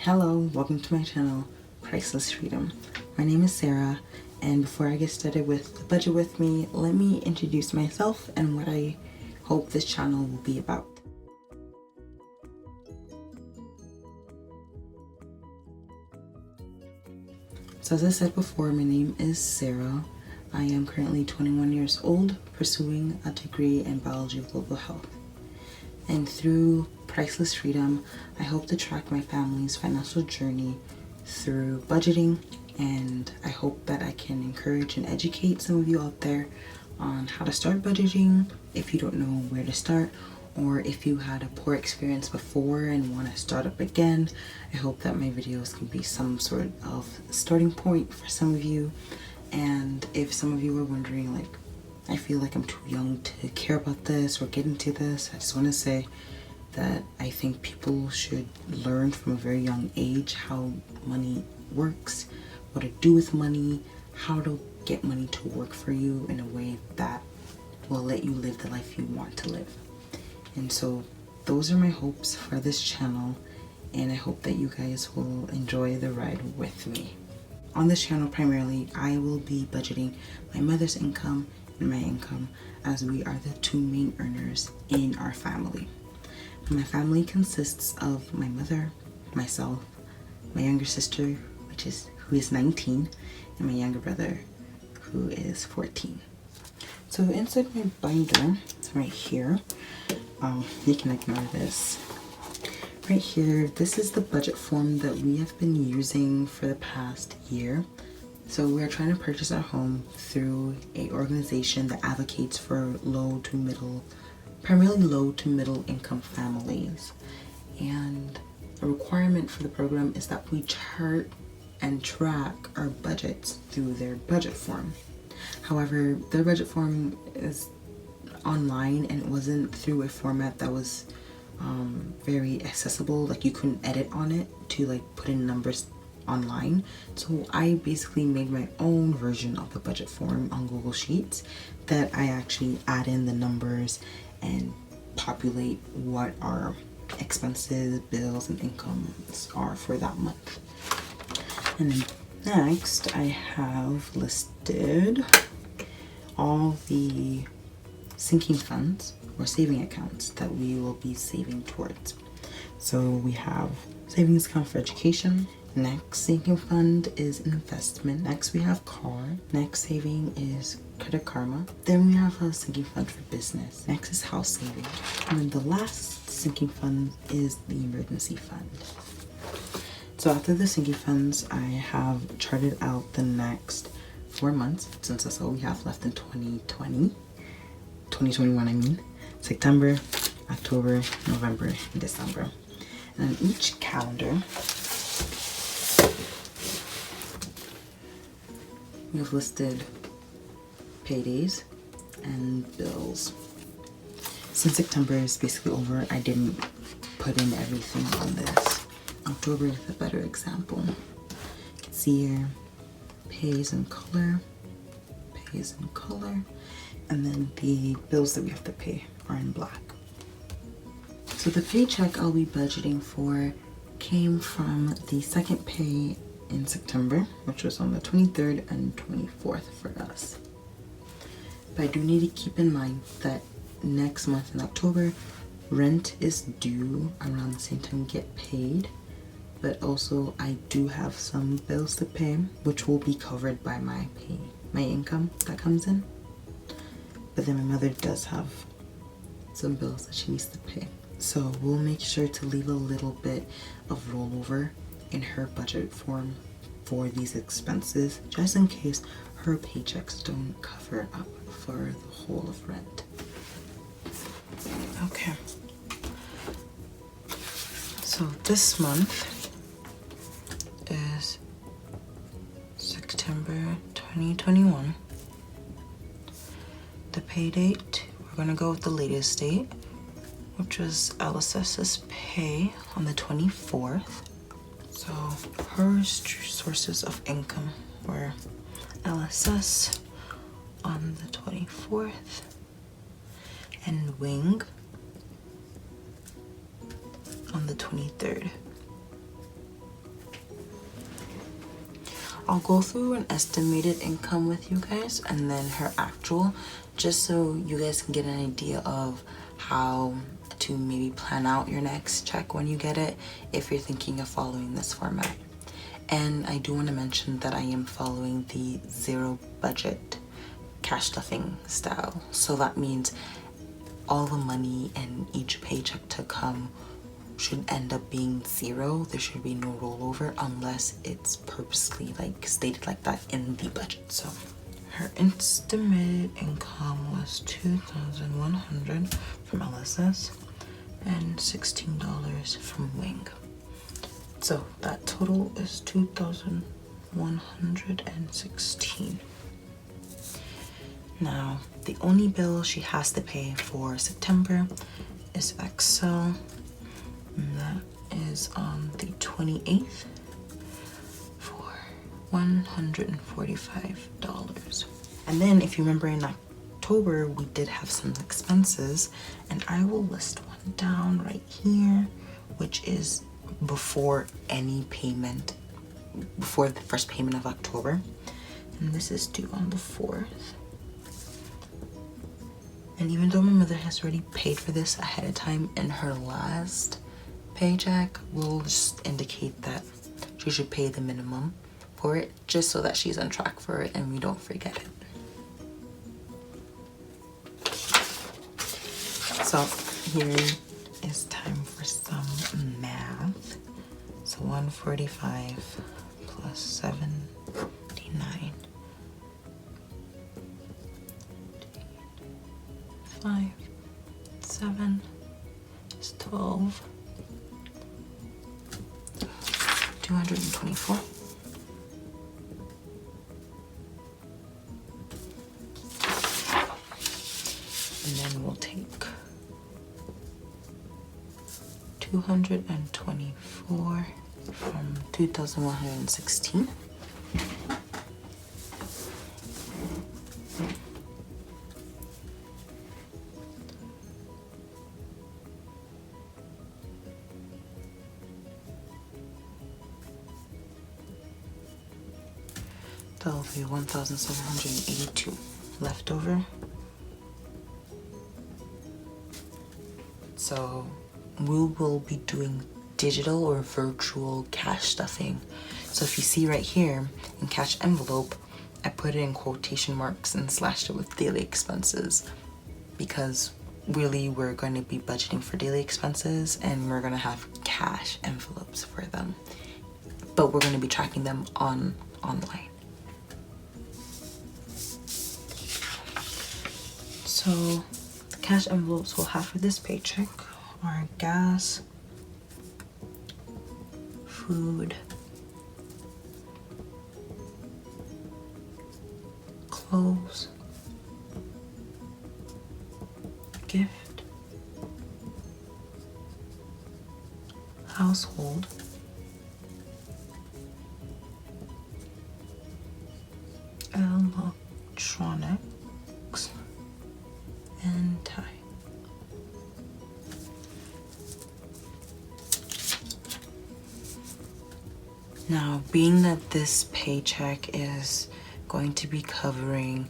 Hello, welcome to my channel, Priceless Freedom. My name is Sarah, and before I get started with the budget with me, let me introduce myself and what I hope this channel will be about. So as I said before, my name is Sarah. I am currently 21 years old, pursuing a degree in biology of global health. And through Priceless Freedom, I hope to track my family's financial journey through budgeting, and I hope that I can encourage and educate some of you out there on how to start budgeting if you don't know where to start, or if you had a poor experience before and want to start up again. I hope that my videos can be some sort of starting point for some of you. And if some of you are wondering, like, I feel like I'm too young to care about this or get into this, I just want to say that I think people should learn from a very young age how money works, what to do with money, how to get money to work for you in a way that will let you live the life you want to live. And so those are my hopes for this channel, and I hope that you guys will enjoy the ride with me. On this channel, primarily, I will be budgeting my mother's income and my income, as we are the two main earners in our family. My family consists of my mother, myself, my younger sister, who is 19, and my younger brother, who is 14. So inside my binder, right here, you can ignore this. Right here, this is the budget form that we have been using for the past year. So we're trying to purchase our home through an organization that advocates for primarily low to middle income families. And a requirement for the program is that we chart and track our budgets through their budget form. However, their budget form is online, and it wasn't through a format that was very accessible. Like, you couldn't edit on it to like put in numbers online. So I basically made my own version of the budget form on Google Sheets that I actually add in the numbers and populate what our expenses, bills, and incomes are for that month. And then next, I have listed all the sinking funds or saving accounts that we will be saving towards. So we have savings account for education. Next sinking fund is investment. Next we have car. Next saving is Credit Karma. Then we have a sinking fund for business. Next is house saving. And then the last sinking fund is the emergency fund. So after the sinking funds, I have charted out the next 4 months, since that's all we have left in 2021 I mean. September, October, November, and December. And on each calendar, we have listed paydays and bills. Since September is basically over, I didn't put in everything on this. October is a better example. You can see here, pays in color, and then the bills that we have to pay are in black. So the paycheck I'll be budgeting for came from the second pay in September, which was on the 23rd and 24th for us. But I do need to keep in mind that next month in October, rent is due around the same time we get paid. But also I do have some bills to pay, which will be covered by my income that comes in. But then my mother does have some bills that she needs to pay. So we'll make sure to leave a little bit of rollover in her budget form for these expenses, just in case her paychecks don't cover up for the whole of rent. Okay. So this month is September 2021. The pay date, we're gonna go with the latest date, which was LSS's pay on the 24th. So her sources of income were LSS on the 24th and Wing on the 23rd. I'll go through an estimated income with you guys and then her actual, just so you guys can get an idea of how to maybe plan out your next check when you get it, if you're thinking of following this format. And I do want to mention that I am following the zero budget cash stuffing style. So that means all the money in each paycheck to come should end up being zero. There should be no rollover unless it's purposely like stated like that in the budget. So her estimated income was $2,100 from LSS and $16 from Wing. So that total is $2,116. Now, the only bill she has to pay for September is Excel, and that is on the 28th for $145. And then if you remember in October, we did have some expenses, and I will list one down right here, which is before any payment, before the first payment of October. And this is due on the 4th. And even though my mother has already paid for this ahead of time in her last paycheck, we'll just indicate that she should pay the minimum for it, just so that she's on track for it and we don't forget it. So here is time for some math. So 145 plus 79. 5, 7 is 12. 224. And then we'll take 224 from 2,116. That'll be 1,782 left over. So we will be doing digital or virtual cash stuffing. So if you see right here in cash envelope, I put it in quotation marks and slashed it with daily expenses, because really we're going to be budgeting for daily expenses and we're going to have cash envelopes for them, but we're going to be tracking them online. So the cash envelopes we'll have for this paycheck are gas, food, clothes, gift, household, electronics, and time. Now, being that this paycheck is going to be covering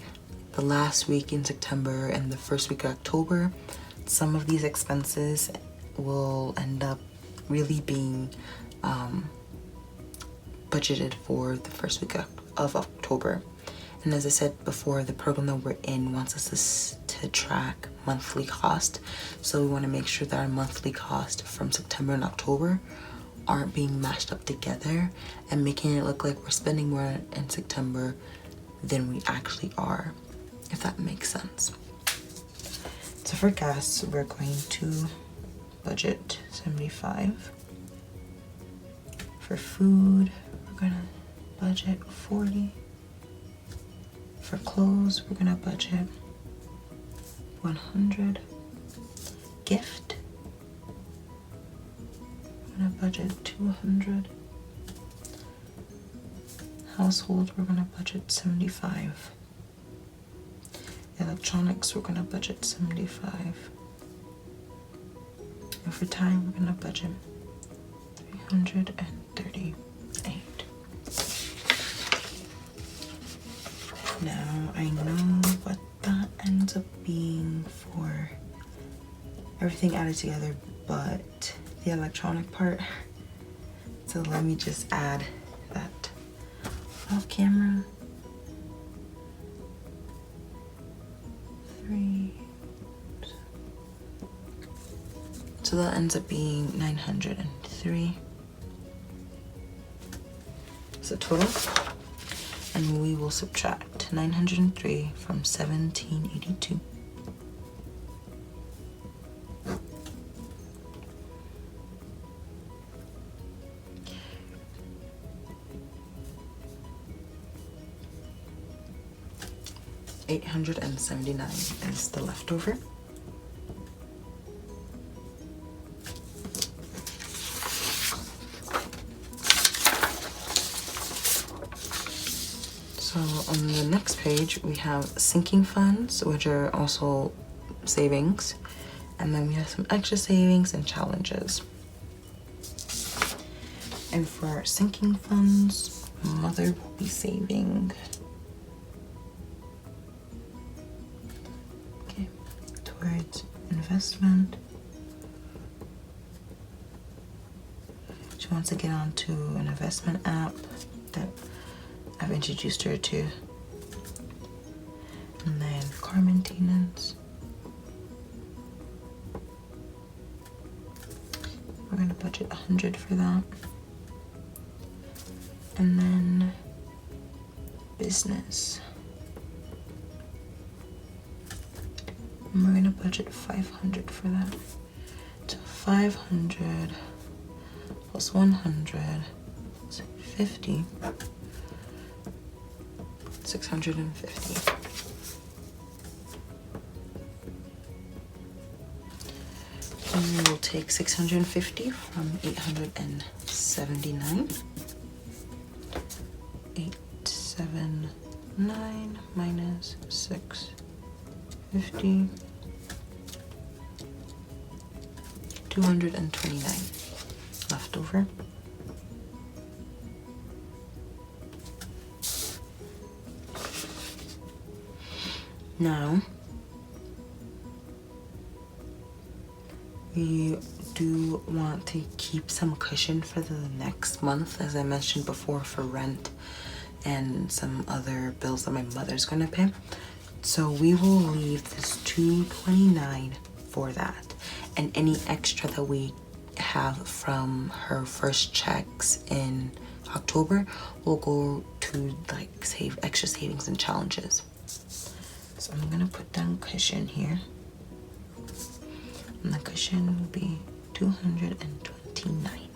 the last week in September and the first week of October, some of these expenses will end up really being budgeted for the first week of October. And as I said before, the program that we're in wants us to track monthly cost. So we want to make sure that our monthly cost from September and October aren't being mashed up together and making it look like we're spending more in September than we actually are, if that makes sense. So for gas, we're going to budget $75. For food, we're gonna budget $40. For clothes, we're gonna budget $100. Gift, we're gonna budget $200. Household, we're gonna budget $75. Electronics, we're gonna budget $75. And for time, we're gonna budget $338. I know what that ends up being for everything added together but the electronic part. So let me just add that off camera. 3. So that ends up being 903. So total. And we will subtract 903 from 1782. $879 is the leftover. So on the next page, we have sinking funds, which are also savings. And then we have some extra savings and challenges. And for our sinking funds, Mother will be saving, okay, towards investment. She wants to get onto an investment app that I've introduced her to. And then car maintenance. We're gonna budget 100 for that. And then business. And we're gonna budget 500 for that. So 500 plus 100 is 50. 650. And we'll take 650 from 879. 879 minus 650. 229 left over. Now, we do want to keep some cushion for the next month, as I mentioned before, for rent and some other bills that my mother's gonna pay. So we will leave this $229 for that. And any extra that we have from her first checks in October will go to like save extra savings and challenges. So I'm gonna put down cushion here. And the cushion will be 229.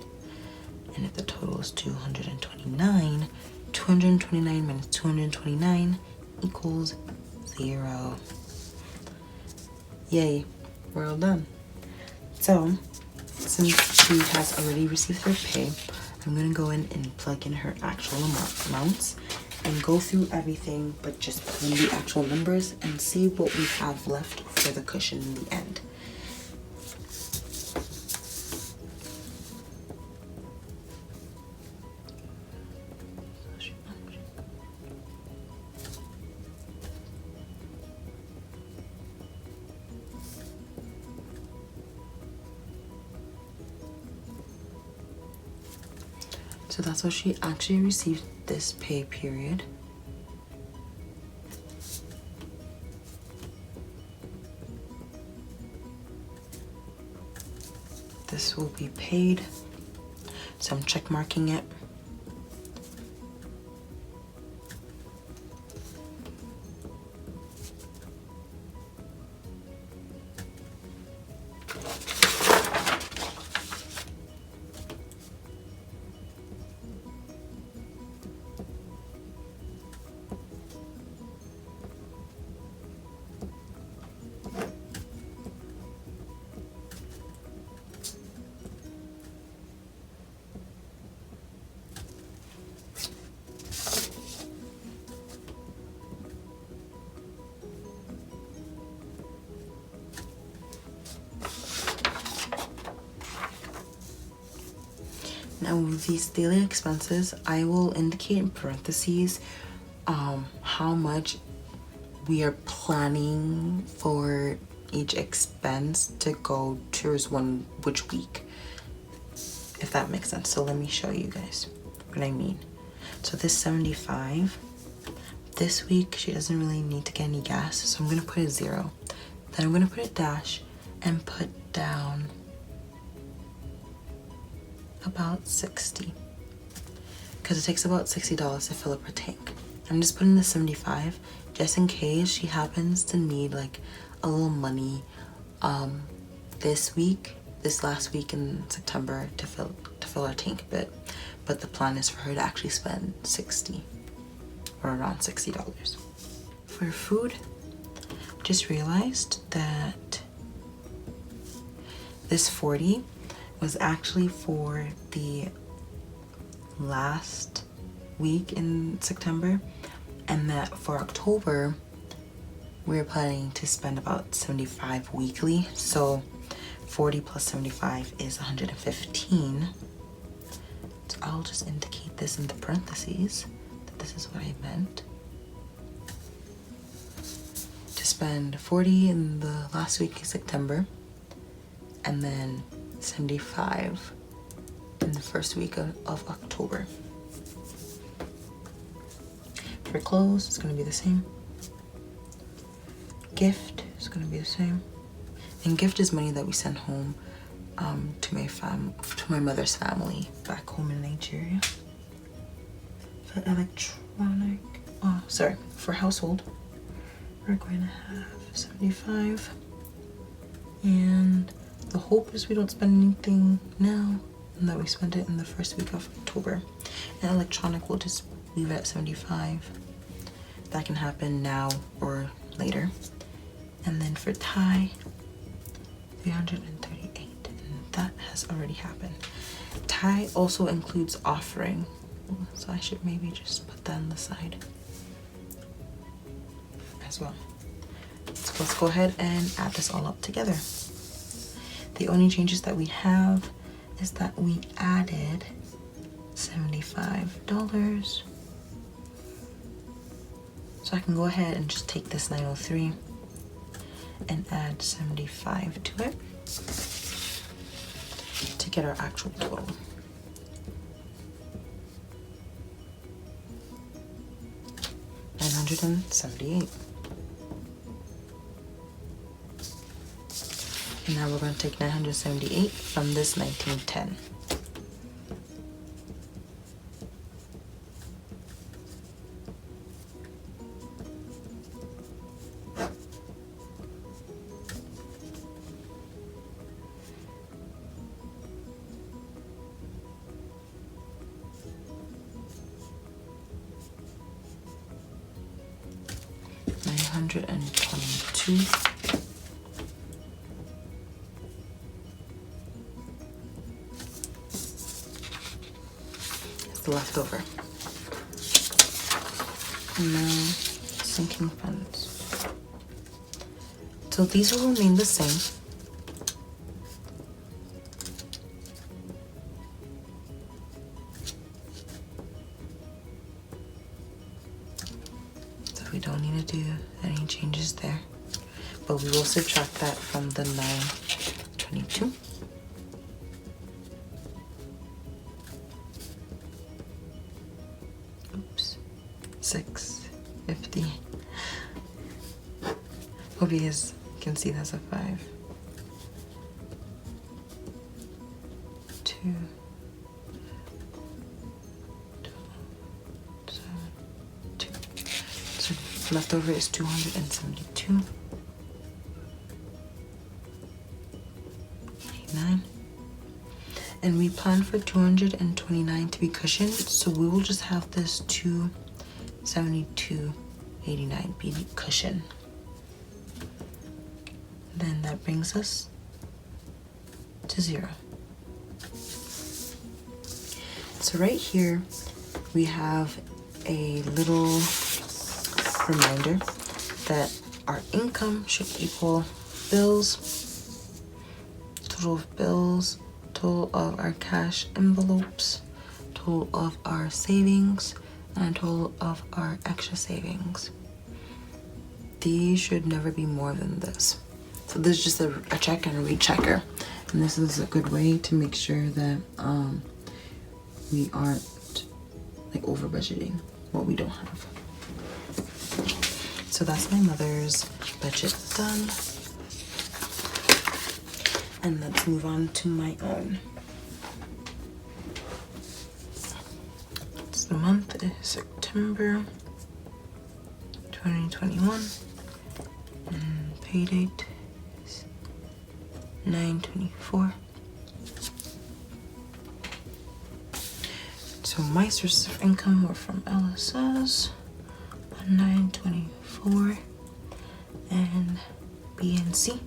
And if the total is 229, 229 minus 229 equals 0. Yay, we're all done. So, since she has already received her pay, I'm gonna go in and plug in her actual amounts and go through everything, but just put in the actual numbers and see what we have left for the cushion in the end. So that's what she actually received this pay period. This will be paid. So I'm check marking it. Now with these daily expenses, I will indicate in parentheses how much we are planning for each expense to go towards which week, if that makes sense. So let me show you guys what I mean. So this 75, this week she doesn't really need to get any gas, so I'm gonna put a 0. Then I'm gonna put a dash and put down about 60, because it takes about $60 to fill up her tank. I'm just putting the 75 just in case she happens to need like a little money this last week in September to fill her tank a bit. But the plan is for her to actually spend 60 or around $60. For food, just realized that this 40 was actually for the last week in September, and that for October we're planning to spend about 75 weekly. So 40 plus 75 is 115. So I'll just indicate this in the parentheses that this is what I meant. To spend 40 in the last week of September, and then 75 in the first week of October. For clothes, it's gonna be the same. Gift is gonna be the same. And gift is money that we send home to my mother's family back home in Nigeria. For electronic, for household, we're going to have 75. And the hope is we don't spend anything now, and that we spend it in the first week of October. And electronic, we'll just leave it at 75. That can happen now or later. And then for Thai, 338, and that has already happened. Thai also includes offering, so I should maybe just put that on the side as well. So let's go ahead and add this all up together. The only changes that we have is that we added $75. So I can go ahead and just take this 903 and add 75 to it to get our actual total. $978. And now we're going to take 978 from this 1910. $922. The leftover. And now sinking funds. So these will remain the same. So we don't need to do any changes there, but we will subtract that from the 922. Oops, 650. Hope you guys can see that's a 5. 2, 7, 2. So leftover is 272. 89. And we plan for 229 to be cushioned, so we will just have this 272.89 be the cushion. Then that brings us to 0. So right here we have a little reminder that our income should equal bills, total of bills, total of our cash envelopes, total of our savings, and total of our extra savings. these should never be more than this. So this is just a check and a rechecker, and this is a good way to make sure that we aren't like over budgeting what we don't have. So that's my mother's budget done, and let's move on to my own. So the month is September 2021, and pay date is 9/24. So my sources of income were from LSS on 9/24 and BNC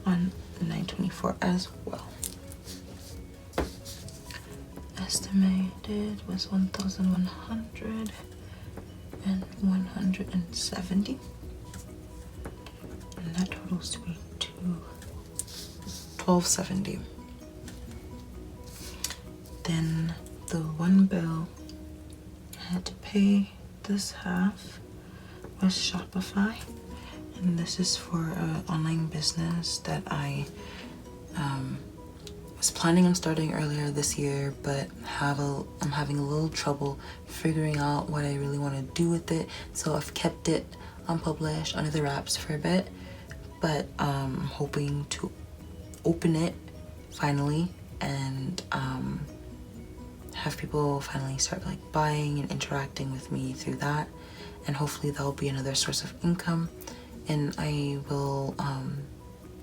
on 9/24 as well. Estimated was 1,100 and 170, and that totals to be 1270. Then the one bill I had to pay this half was Shopify, and this is for an online business that I was planning on starting earlier this year, but I'm having a little trouble figuring out what I really want to do with it. So I've kept it unpublished under the wraps for a bit, but I'm hoping to open it finally and have people finally start like buying and interacting with me through that, and hopefully that'll be another source of income. And I will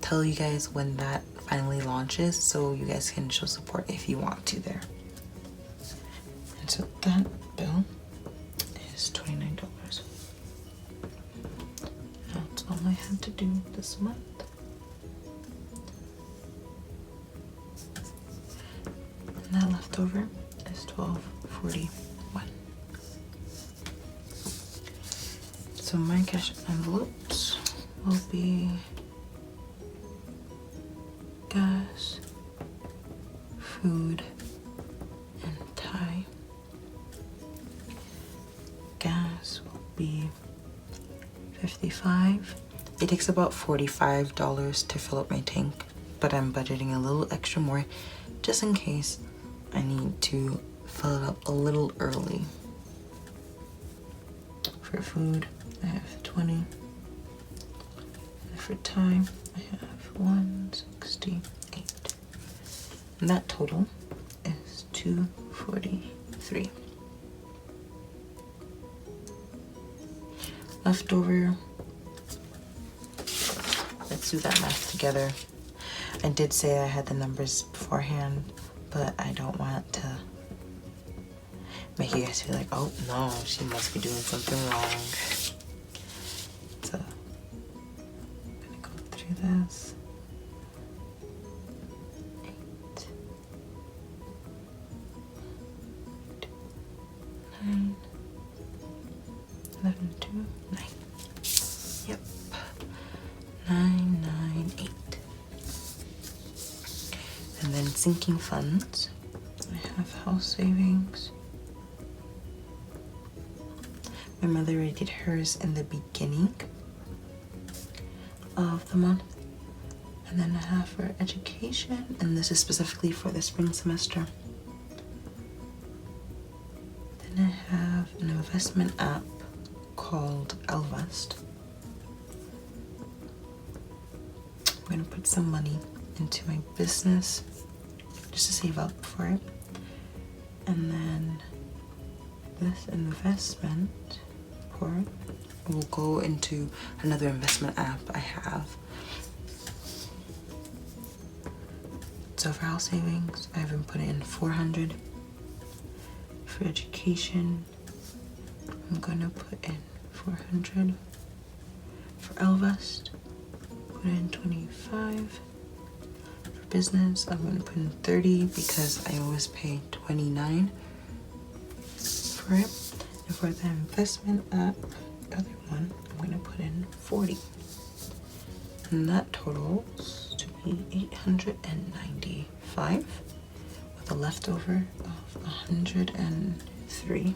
tell you guys when that finally launches, so you guys can show support if you want to there. And so that bill is $29. That's all I had to do this month. And that leftover is $12.41. So my cash envelopes will be gas, food, and Thai. Gas will be $55. It takes about $45 to fill up my tank, but I'm budgeting a little extra more just in case I need to fill it up a little early. For food, I have 20. And for time, I have 168. And that total is 243. Leftover, let's do that math together. I did say I had the numbers beforehand, but I don't want to make you guys feel like, oh no, she must be doing something wrong. So I'm gonna go through this. 8, 9, 11, 2, 9. Yep. 998. And then sinking funds. I have house savings. My mother already did hers in the beginning of the month. And then I have for education, and this is specifically for the spring semester. Then I have an investment app called Elvest. I'm gonna put some money into my business just to save up for it. And then this investment part will go into another investment app I have. So for house savings, I've been putting in $400. For education, I'm gonna put in $400. For Elvest, put in $25. For business, I'm gonna put in $30 because I always pay $29 for it. And for the investment app, the other one, I'm gonna put in $40. And that totals to be $895 with a leftover of $103.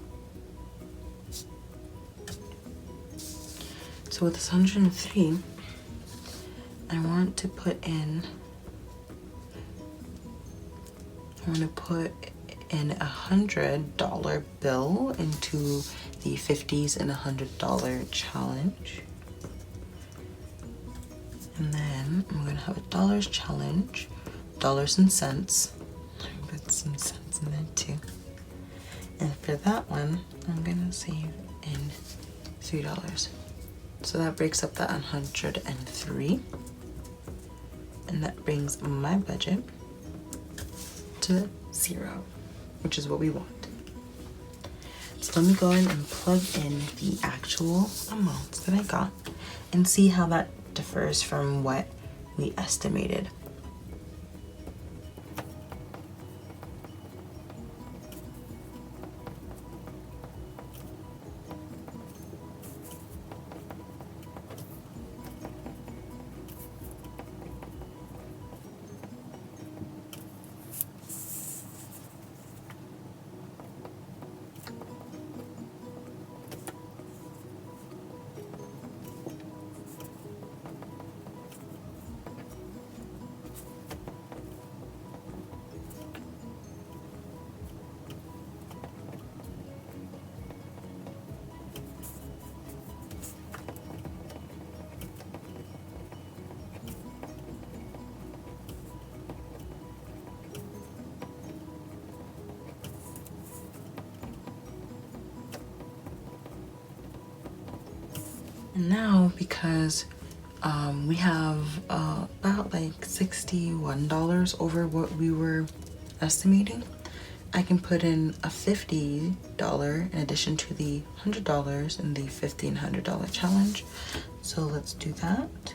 So with this 103, I want to put in $100 bill into the 50s and $100 challenge. And then I'm gonna have a dollars challenge, dollars and cents. Put some cents in there too. And for that one, I'm gonna save in $3. So that breaks up that 103. And that brings my budget to 0, which is what we want. So let me go in and plug in the actual amounts that I got and see how that differs from what we estimated. And now, because we have about like $61 over what we were estimating, I can put in a $50 in addition to the $100 in the $50 and $100 challenge. So let's do that.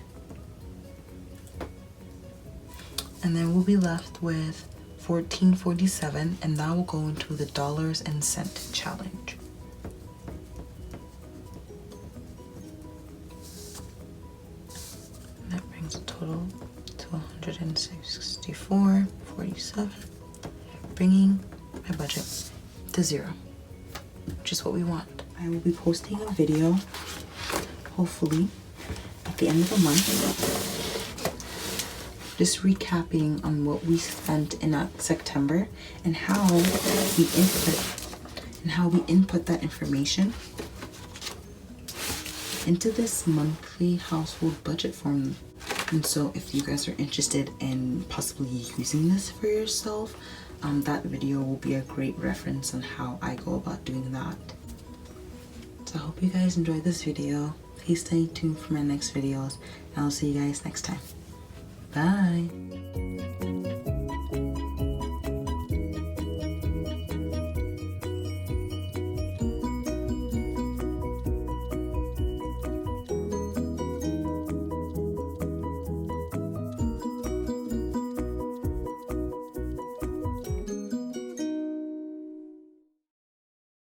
And then we'll be left with $14.47, and that will go into the dollars and cent challenge. Total to $164.47, bringing my budget to 0, which is what we want. I will be posting a video, hopefully, at the end of the month, just recapping on what we spent in September and how we input that information into this monthly household budget form. And so if you guys are interested in possibly using this for yourself, that video will be a great reference on how I go about doing that. So I hope you guys enjoyed this video. Please stay tuned for my next videos, and I'll see you guys next time. Bye!